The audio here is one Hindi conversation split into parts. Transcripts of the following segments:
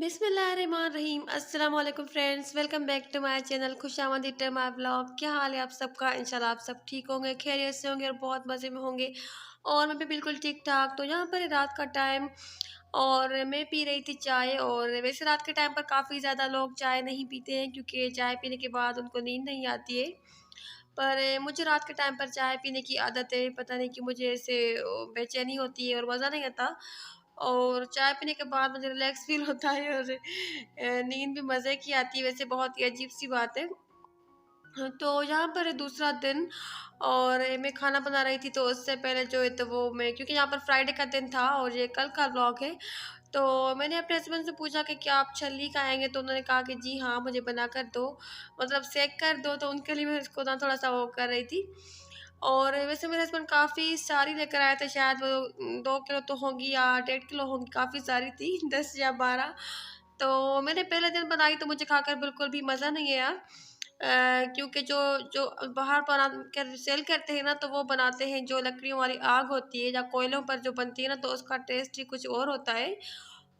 बिस्मिल्लाहिर्रहमानिर्रहीम। अस्सलाम वालेकुम friends, welcome back to my channel खुशामदीद टू माय ब्लॉग। क्या हाल है आप सबका? इंशाल्लाह आप सब ठीक होंगे, खैरियत से होंगे और बहुत मज़े में होंगे। और मैं भी बिल्कुल ठीक ठाक। तो यहाँ पर है रात का टाइम और मैं पी रही थी चाय। और वैसे रात के टाइम पर काफ़ी ज़्यादा लोग चाय नहीं पीते हैं क्योंकि चाय पीने के बाद उनको नींद नहीं आती है। पर मुझे रात के टाइम पर चाय पीने की आदत है। पता नहीं कि मुझे ऐसे बेचैनी होती है और मज़ा नहीं आता। और चाय पीने के बाद मुझे रिलैक्स फ़ील होता है और नींद भी मज़े की आती है। वैसे बहुत ही अजीब-सी बात है। हाँ, तो यहाँ पर है दूसरा दिन और मैं खाना बना रही थी। तो उससे पहले जो है तो वो मैं क्योंकि यहाँ पर फ्राइडे का दिन था और ये कल का व्लॉग है। तो मैंने अपने हस्बैंड से पूछा कि क्या आप छल्ली खाएँगे? तो उन्होंने कहा कि जी हाँ, मुझे बनाकर दो, मतलब सेंक कर दो। तो उनके लिए मैं इसको ना थोड़ा-सा वो कर रही थी। और वैसे मेरे हस्बैंड काफ़ी सारी लेकर आए थे, शायद वो 2 किलो तो होंगी या 1.5 किलो होंगी, काफ़ी सारी थी 10 या 12। तो मैंने पहले दिन बनाई तो मुझे खाकर बिल्कुल भी मज़ा नहीं आया। क्योंकि जो जो बाहर बना कर सेल करते हैं ना, तो वो बनाते हैं जो लकड़ियों वाली आग होती है या कोयलों पर जो बनती है ना, तो उसका टेस्ट ही कुछ और होता है।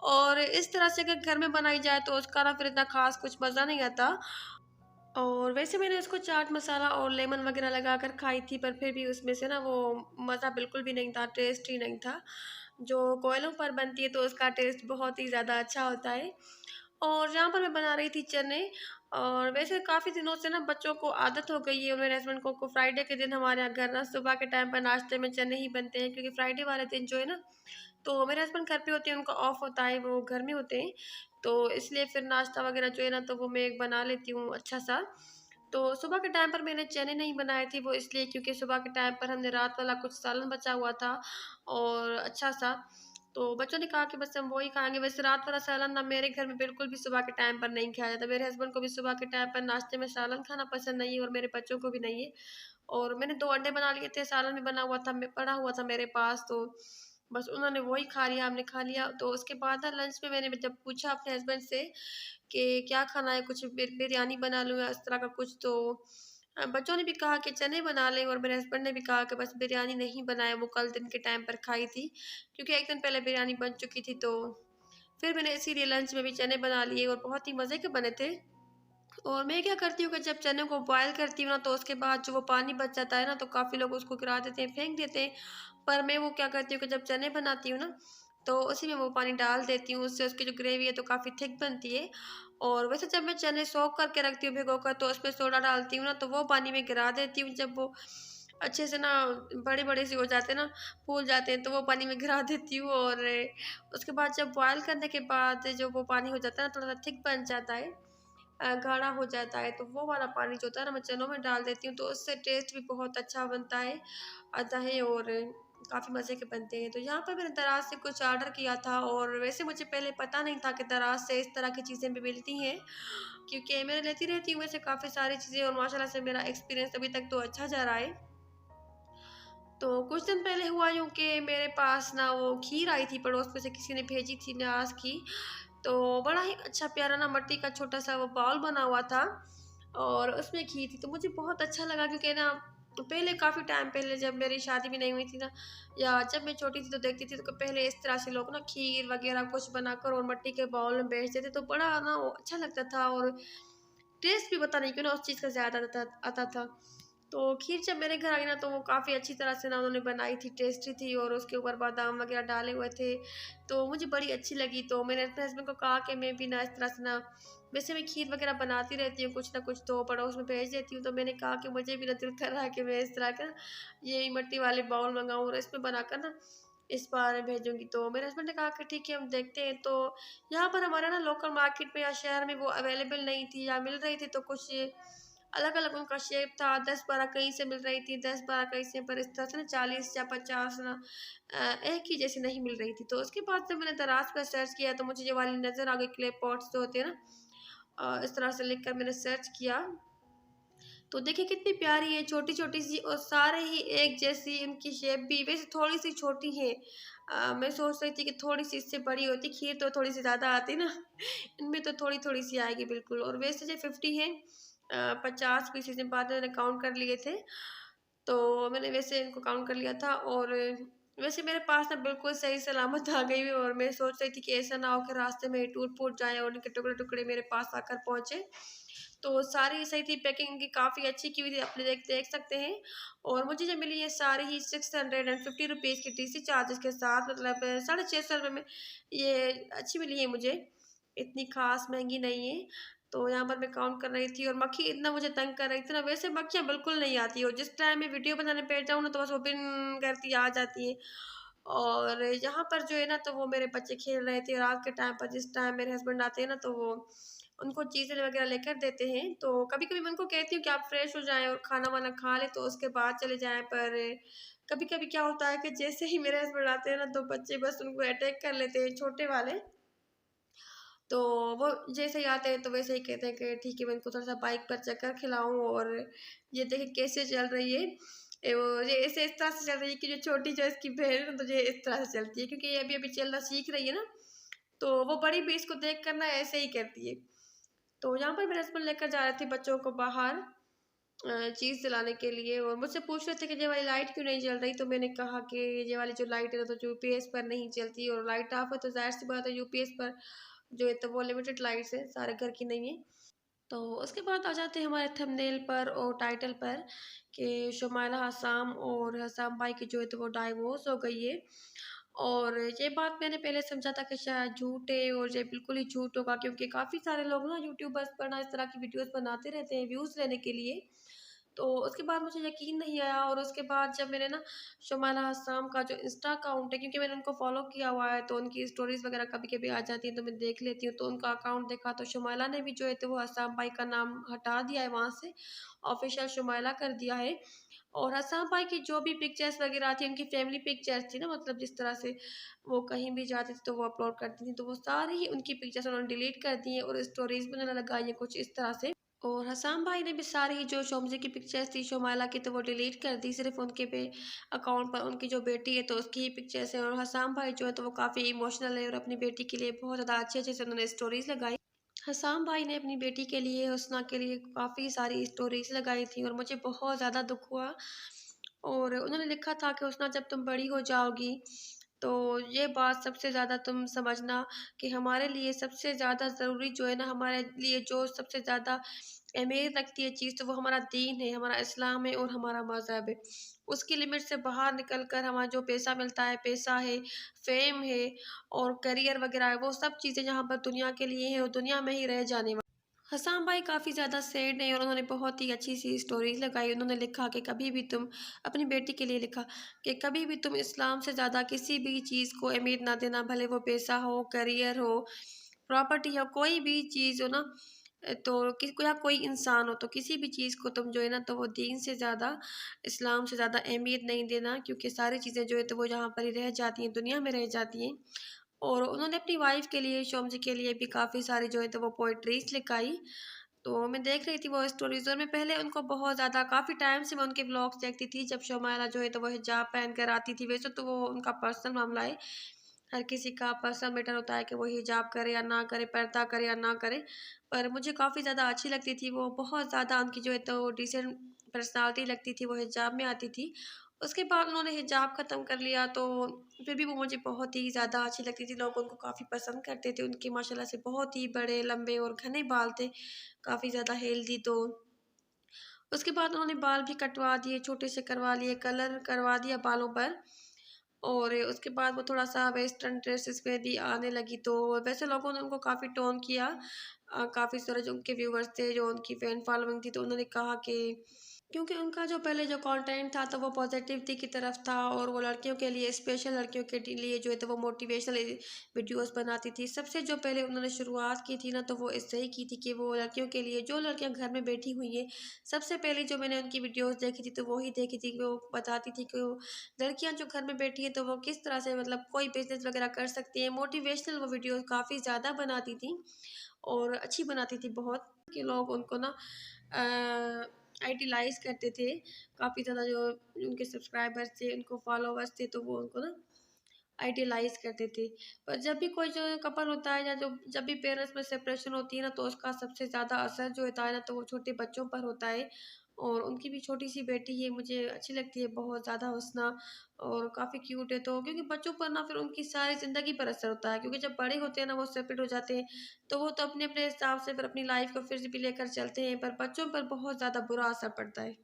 और इस तरह से अगर घर में बनाई जाए तो उसका ना फिर इतना ख़ास कुछ मज़ा नहीं आता। और वैसे मैंने उसको चाट मसाला और लेमन वगैरह लगाकर खाई थी, पर फिर भी उसमें से ना वो मज़ा बिल्कुल भी नहीं था, टेस्ट ही नहीं था। जो कोयलों पर बनती है तो उसका टेस्ट बहुत ही ज़्यादा अच्छा होता है। और यहाँ पर मैं बना रही थी चने। और वैसे काफ़ी दिनों से ना बच्चों को आदत हो गई है और मेरे हस्बैंड को फ्राइडे के दिन हमारे यहाँ घर ना सुबह के टाइम पर नाश्ते में चने ही बनते हैं, क्योंकि फ्राइडे वाले दिन जो है ना, तो मेरे हस्बैंड घर पे होते हैं, उनका ऑफ होता है, वो घर में होते हैं। तो इसलिए फिर नाश्ता वगैरह जो है ना, तो वो मैं एक बना लेती हूँ अच्छा-सा। तो सुबह के टाइम पर मैंने चने नहीं बनाए थे, वो इसलिए क्योंकि सुबह के टाइम पर हमने रात वाला कुछ सालन बचा हुआ था और अच्छा-सा। तो बच्चों ने कहा कि बस हम वही खाएँगे। वैसे रात वाला सालन ना मेरे घर में बिल्कुल भी सुबह के टाइम पर नहीं खाया जाता। मेरे हस्बैंड को भी सुबह के टाइम पर नाश्ते में सालन खाना पसंद नहीं है और मेरे बच्चों को भी नहीं है। और मैंने 2 अंडे बना लिए थे, सालन भी बना हुआ था, मैं पड़ा हुआ था मेरे पास। तो बस उन्होंने वही खा लिया, हमने खा लिया। तो उसके बाद ना लंच में मैंने जब पूछा अपने हस्बैंड से कि क्या खाना है, कुछ बिरयानी बना लूँ या इस तरह का कुछ। तो बच्चों ने भी कहा कि चने बना लें और मेरे हस्बैंड ने भी कहा कि बस बिरयानी नहीं बनाए, वो कल दिन के टाइम पर खाई थी, क्योंकि 1 दिन पहले बिरयानी बन चुकी थी। तो फिर मैंने इसीलिए लंच में भी चने बना लिए और बहुत ही मज़े के बने थे। और मैं क्या करती हूँ कि जब चने को बॉयल करती हूँ ना, तो उसके बाद जो वो पानी बच जाता है ना, तो काफ़ी लोग उसको गिरा देते हैं, फेंक देते हैं। पर मैं वो क्या करती हूँ कि जब चने बनाती हूँ ना, तो उसी में वो पानी डाल देती हूँ, उससे उसकी जो ग्रेवी है तो काफ़ी थिक बनती है। और वैसे जब मैं चने सोक करके रखती हूँ भिगोकर, तो उसमें सोडा डालती हूँ ना, तो वो पानी में गिरा देती हूँ। जब वो अच्छे से ना बड़े-बड़े से हो जाते हैं ना, फूल जाते हैं, तो वो पानी में गिरा देती हूँ। और उसके बाद जब बॉयल करने के बाद जो वो पानी हो जाता है ना, थोड़ा-सा थिक बन जाता है, गाढ़ा हो जाता है, तो वो वाला पानी जो होता है ना, मैं चनों में डाल देती हूँ, तो उससे टेस्ट भी बहुत अच्छा बनता है, आता है और काफ़ी मज़े के बनते हैं। तो यहाँ पर मैंने दराज़ से कुछ ऑर्डर किया था और वैसे मुझे पहले पता नहीं था कि दराज़ से इस तरह की चीज़ें भी मिलती हैं, क्योंकि मैं लेती रहती हूँ वैसे काफ़ी सारी चीज़ें और माशाल्लाह से मेरा एक्सपीरियंस अभी तक तो अच्छा जा रहा है। तो कुछ दिन पहले हुआ यूँ कि मेरे पास ना वो खीर आई थी, पड़ोस में से किसी ने भेजी थी न्याज़ की। तो बड़ा ही अच्छा प्यारा ना मिट्टी का छोटा-सा वो बाउल बना हुआ था और उसमें खीर थी। तो मुझे बहुत अच्छा लगा, क्योंकि ना पहले काफ़ी टाइम पहले जब मेरी शादी भी नहीं हुई थी ना, या जब मैं छोटी थी तो देखती थी, तो पहले इस तरह से लोग ना खीर वग़ैरह कुछ बनाकर और मिट्टी के बाउल में बेचते थे, तो बड़ा ना वो अच्छा लगता था और टेस्ट भी पता नहीं क्यों ना उस चीज़ का ज़्यादा आता था। तो खीर जब मेरे घर आई ना, तो वो काफ़ी अच्छी तरह से ना उन्होंने बनाई थी, टेस्टी थी और उसके ऊपर बादाम वग़ैरह डाले हुए थे, तो मुझे बड़ी अच्छी लगी। तो मैंने अपने हस्बैंड को कहा कि मैं भी ना इस तरह से ना, वैसे मैं खीर वग़ैरह बनाती रहती हूँ कुछ ना कुछ, तो पड़ोस में भेज देती हूँ। तो मैंने कहा कि मुझे भी ना दिल कर रहा है कि मैं इस तरह का ये मिट्टी वाले बाउल मँगाऊँ और इसमें बनाकर ना इस बार भेजूँगी। तो मेरे हस्बैंड ने कहा कि ठीक है, हम देखते हैं। तो यहाँ पर हमारे ना लोकल मार्केट में या शहर में वो अवेलेबल नहीं थी, या मिल रही थी तो कुछ अलग-अलग उनका शेप था, 10-12 कहीं से मिल रही थी, 10-12 कहीं से, पर इस तरह से ना 40 या 50 ना एक ही जैसी नहीं मिल रही थी। तो उसके बाद जब मैंने दराज़ पे सर्च किया, तो मुझे ये वाली नज़र आ गई, क्ले पॉट्स जो होते हैं ना, इस तरह से लिख कर मैंने सर्च किया। तो देखिए कितनी प्यारी है, छोटी-छोटी सी और सारे ही एक जैसी, इनकी शेप भी वैसे थोड़ी-सी छोटी है। मैं सोच रही थी कि थोड़ी-सी इससे बड़ी होती, खीर तो थोड़ी-सी ज़्यादा आती ना, इनमें तो थोड़ी-थोड़ी सी आएगी बिल्कुल। और वैसे जो 50 है, 50 पीसेज़ में बाद में मैंने काउंट कर लिए थे, तो मैंने वैसे इनको काउंट कर लिया था। और वैसे मेरे पास ना बिल्कुल सही सलामत आ गई हुई, और मैं सोच रही थी कि ऐसा ना हो कि रास्ते में टूट-फूट जाए और उनके टुकड़े-टुकड़े मेरे पास आकर पहुँचे। तो सारी सही थी, पैकिंग इनकी काफ़ी अच्छी की हुई थी, अपने देख देख सकते हैं। और मुझे जब मिली ये सारी ही 650 रुपीज़ की टीसी चार्जेस के साथ, मतलब 650 में ये अच्छी मिली है मुझे, इतनी ख़ास महँगी नहीं है। तो यहाँ पर मैं काउंट कर रही थी और मक्खी इतना मुझे तंग कर रही थी ना, वैसे मक्खियाँ बिल्कुल नहीं आती, और जिस टाइम मैं वीडियो बनाने बैठ जाऊँ ना तो बस वो बिन करती आ जाती हैं। और यहाँ पर जो है ना, तो वो मेरे बच्चे खेल रहे थे रात के टाइम पर, जिस टाइम मेरे हस्बैंड आते हैं ना तो वो उनको चीज़ें वगैरह लेकर देते हैं। तो कभी-कभी मैं उनको कहती हूँ कि आप फ्रेश हो जाएँ और खाना-वाना खा लें तो उसके बाद चले जाएँ, पर कभी-कभी क्या होता है कि जैसे ही मेरे हस्बैंड आते हैं ना तो बच्चे बस उनको अटैक कर लेते हैं, छोटे वाले। तो वो जैसे ही आते हैं तो वैसे ही कहते हैं कि ठीक है, मैं इनको थोड़ा-सा बाइक पर चक्कर खिलाऊँ, और ये देखिए कैसे चल रही है। वो ये ऐसे इस तरह से चल रही है कि जो छोटी जो इसकी बहन है ना, तो ये इस तरह से चलती है, क्योंकि ये अभी-अभी चलना सीख रही है ना, तो वो बड़ी भी इसको देख कर ना ऐसे ही करती है। तो यहाँ पर मेरे हस्बैंड लेकर जा रहे थे बच्चों को बाहर चीज़ दिलाने के लिए, और मुझसे पूछ रहे थे कि ये वाली लाइट क्यों नहीं जल रही? तो मैंने कहा कि ये वाली जो लाइट है ना, तो जो यूपीएस पर नहीं चलती, और लाइट ऑफ है तो ज़ाहिर-सी बात है यूपीएस पर जो है तो वो लिमिटेड लाइट्स है, सारे घर की नहीं है। तो उसके बाद आ जाते हैं हमारे थंबनेल पर और टाइटल पर कि शुमाइला हसाम और हसाम भाई की जो है तो वो डाइवोर्स हो गई है। और ये बात मैंने पहले समझा था कि शायद झूठ है, और ये बिल्कुल ही झूठ होगा, क्योंकि काफ़ी सारे लोग ना यूट्यूबर्स पर ना इस तरह की वीडियोस बनाते रहते हैं व्यूज़ लेने के लिए। तो उसके बाद मुझे यकीन नहीं आया, और उसके बाद जब मैंने ना शुमाइला हसाम का जो इंस्टा अकाउंट है, क्योंकि मैंने उनको फॉलो किया हुआ है, तो उनकी स्टोरीज़ वगैरह कभी-कभी आ जाती हैं तो मैं देख लेती हूँ। तो उनका अकाउंट देखा तो शुमाइला ने भी जो है तो वो हसाम भाई का नाम हटा दिया है वहाँ से, ऑफ़िशियल शुमाइला कर दिया है। और हसाम भाई की जो भी पिक्चर्स वगैरह थी, उनकी फैमिली पिक्चर्स थी ना, मतलब जिस तरह से वो कहीं भी जाती थी तो वो अपलोड करती थी, तो वो सारी ही उनकी पिक्चर्स उन्होंने डिलीट कर दी हैं और स्टोरीज़ भी उन्होंने लगाई हैं कुछ इस तरह से। और हसाम भाई ने भी सारी ही जो शोमजी की पिक्चर्स थी शोमाला की, तो वो डिलीट कर दी, सिर्फ उनके पे अकाउंट पर उनकी जो बेटी है तो उसकी ही पिक्चर्स है। और हसाम भाई जो है तो वो काफ़ी इमोशनल है, और अपनी बेटी के लिए बहुत ज़्यादा अच्छे अच्छे से उन्होंने स्टोरीज लगाई। हसाम भाई ने अपनी बेटी के लिए, हुस्ना के लिए काफ़ी सारी स्टोरीज लगाई थी, और मुझे बहुत ज़्यादा दुख हुआ। और उन्होंने लिखा था कि हुस्ना, जब तुम बड़ी हो जाओगी तो ये बात सबसे ज़्यादा तुम समझना कि हमारे लिए सबसे ज़्यादा ज़रूरी जो है ना, हमारे लिए जो सबसे ज़्यादा अहमियत रखती है चीज़, तो वो हमारा दीन है, हमारा इस्लाम है और हमारा मज़हब है। उसकी लिमिट से बाहर निकल कर हमारा जो पैसा मिलता है, पैसा है, फ़ेम है और करियर वग़ैरह है, वो सब चीज़ें यहाँ पर दुनिया के लिए हैं और दुनिया में ही रह जाने वाली। हसाम भाई काफ़ी ज़्यादा सैड हैं, और उन्होंने बहुत ही अच्छी सी स्टोरीज़ लगाई। उन्होंने लिखा कि कभी भी तुम, अपनी बेटी के लिए लिखा कि कभी भी तुम इस्लाम से ज़्यादा किसी भी चीज़ को अहमियत ना देना, भले वो पैसा हो, करियर हो, प्रॉपर्टी हो, कोई भी चीज़ हो ना। तो या कोई इंसान हो, तो किसी भी चीज़ को तुम जो है ना, तो वो दीन से ज़्यादा, इस्लाम से ज़्यादा अहमियत नहीं देना, क्योंकि सारी चीज़ें जो है तो वो यहाँ पर ही रह जाती हैं, दुनिया में रह जाती हैं। और उन्होंने अपनी वाइफ़ के लिए, शोम जी के लिए भी काफ़ी सारी जो है तो वो पोएट्रीज़ लिखाई। तो मैं देख रही थी वो स्टोरीज़, और मैं पहले उनको बहुत ज़्यादा, काफ़ी टाइम से मैं उनके व्लॉग्स देखती थी, जब शोमायला जो है तो वो हिजाब पहन कर आती थी। वैसे तो वो उनका पर्सनल मामला है, हर किसी का पर्सनल मैटर होता है कि वो हिजाब करे या ना करे, पर्दा करे या ना करे। पर मुझे काफ़ी ज़्यादा अच्छी लगती थी वो, बहुत ज़्यादा उनकी जो है तो डिसेंट पर्सनैलिटी लगती थी, वो हिजाब में आती थी। उसके बाद उन्होंने हिजाब ख़त्म कर लिया, तो फिर भी वो मुझे बहुत ही ज़्यादा अच्छी लगती थी, लोग उनको काफ़ी पसंद करते थे। उनके माशाल्लाह से बहुत ही बड़े, लंबे और घने बाल थे, काफ़ी ज़्यादा हेल्दी। तो उसके बाद उन्होंने बाल भी कटवा दिए, छोटे से करवा लिए, कलर करवा दिया बालों पर। और उसके बाद वो थोड़ा-सा वेस्टर्न ड्रेसेस में भी आने लगी, तो वैसे लोगों ने उनको काफ़ी टोन किया। काफ़ी सारे जो उनके व्यूअर्स थे, जो उनकी फैन फॉलोइंग थी, तो उन्होंने कहा कि क्योंकि उनका जो पहले जो कंटेंट था तो वो पॉजिटिविटी की तरफ था, और वो लड़कियों के लिए, स्पेशल लड़कियों के लिए जो है तो वो मोटिवेशनल वीडियोस बनाती थी। सबसे जो पहले उन्होंने शुरुआत की थी ना, तो वो इससे ही की थी कि वो लड़कियों के लिए, जो लड़कियां घर में बैठी हुई हैं, सबसे पहले जो मैंने उनकी वीडियोस देखी थी तो वही देखी थी कि वो बताती थी कि वो लड़कियां जो घर में बैठी है तो वो किस तरह से, मतलब कोई बिजनेस वगैरह कर सकती है। मोटिवेशनल वो वीडियोस काफ़ी ज़्यादा बनाती थी, और अच्छी बनाती थी बहुत, कि लोग उनको ना आइडियलाइज़ करते थे। काफ़ी ज़्यादा जो उनके सब्सक्राइबर्स थे, उनको फॉलोवर्स थे, तो वो उनको ना आइडियलाइज़ करते थे। पर जब भी कोई जो कपल होता है, या जो जब भी पेरेंट्स में सेपरेशन होती है ना, तो उसका सबसे ज़्यादा असर जो होता है ना, तो वो छोटे बच्चों पर होता है। और उनकी भी छोटी-सी बेटी है, मुझे अच्छी लगती है बहुत ज़्यादा हुस्ना और काफ़ी क्यूट है। तो क्योंकि बच्चों पर ना फिर उनकी सारी ज़िंदगी पर असर होता है, क्योंकि जब बड़े होते हैं ना वो सेपरेट हो जाते हैं, तो वो तो अपने-अपने हिसाब से फिर अपनी लाइफ़ को फिर से भी लेकर चलते हैं, पर बच्चों पर बहुत ज़्यादा बुरा असर पड़ता है।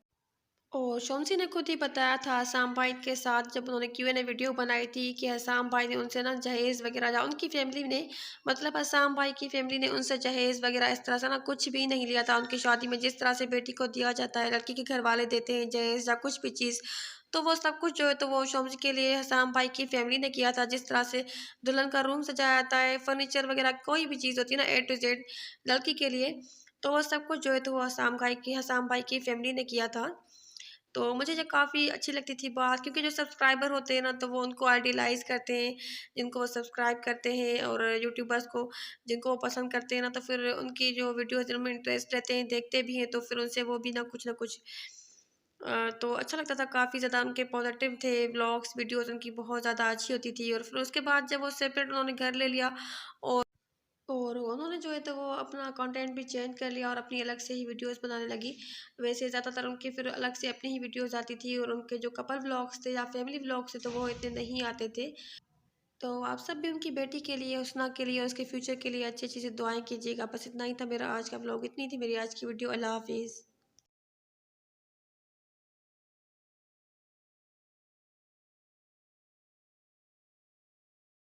और शोमसी ने खुद ही बताया था हसाम भाई के साथ, जब उन्होंने क्यूएनए वीडियो बनाई थी, कि हसाम भाई ने उनसे ना जहेज़ वगैरह या उनकी फैमिली ने, मतलब हसाम भाई की फैमिली ने उनसे जहेज़ वगैरह इस तरह से ना कुछ भी नहीं लिया था उनकी शादी में। जिस तरह से बेटी को दिया जाता है, लड़की के घर वाले देते हैं जहेज़ या कुछ भी चीज़, तो वो सब कुछ जो है तो वो शोमसी के लिए हसाम भाई की फैमिली ने किया था। जिस तरह से दुल्हन का रूम सजाया जाता है, फर्नीचर वगैरह कोई भी चीज़ होती है ना ए टू ज़ेड लड़की के लिए, तो वो सब कुछ जो है तो वो हसाम भाई की फैमिली ने किया था। तो मुझे जो काफ़ी अच्छी लगती थी बात, क्योंकि जो सब्सक्राइबर होते हैं ना तो वो उनको आइडियलाइज़ करते हैं, जिनको वो सब्सक्राइब करते हैं, और यूट्यूबर्स को जिनको वो पसंद करते हैं ना, तो फिर उनकी जो वीडियोज़ जिनमें इंटरेस्ट लेते हैं, देखते भी हैं, तो फिर उनसे वो भी ना कुछ तो अच्छा लगता था, काफ़ी ज़्यादा उनके पॉजिटिव थे व्लॉग्स, वीडियोज़ उनकी बहुत ज़्यादा अच्छी होती थी। और फिर उसके बाद जब वो सेपरेट उन्होंने घर ले लिया, और उन्होंने जो है तो वो अपना कंटेंट भी चेंज कर लिया और अपनी अलग से ही वीडियोस बनाने लगी। वैसे ज़्यादातर उनके फिर अलग से अपनी ही वीडियोस आती थी, और उनके जो कपल व्लॉग्स थे या फैमिली व्लॉग्स थे तो वो इतने नहीं आते थे। तो आप सब भी उनकी बेटी के लिए, हुस्ना के लिए और उसके फ्यूचर के लिए अच्छी-अच्छी सी दुआएँ कीजिएगा। बस इतना ही था मेरा आज का व्लॉग, इतनी थी मेरी आज की वीडियो। अल्लाह हाफ़िज़।